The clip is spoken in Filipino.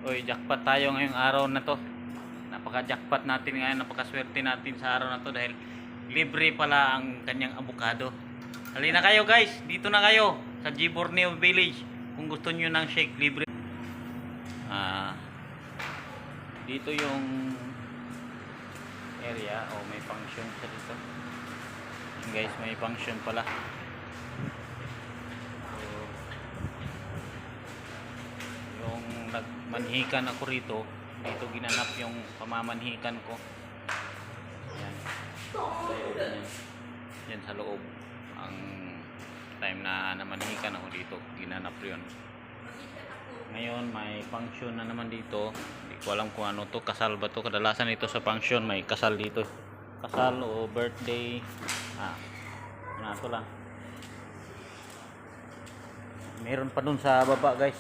Uy, jackpot tayo ngayong araw na to. Napaka-jackpot natin ngayon, napakaswerte natin sa araw na to dahil libre pala ang kanyang avocado. Halina kayo guys, dito na kayo sa G. Borneo Village kung gusto nyo ng shake libre. Dito yung area, may function sa dito. Yan guys, may function pala. Yung nagmanhikan ako rito, dito ginanap yung pamamanhikan ko. Yan. Yan sa loob. Ang time na namanhikan ako dito, ginanap yun. Ngayon may function na naman dito. Hindi ko alam kung ano to, kasal ba to? Kadalasan ito sa function may kasal dito. Kasal o birthday. Ano to lang. Meron pa dun sa baba guys.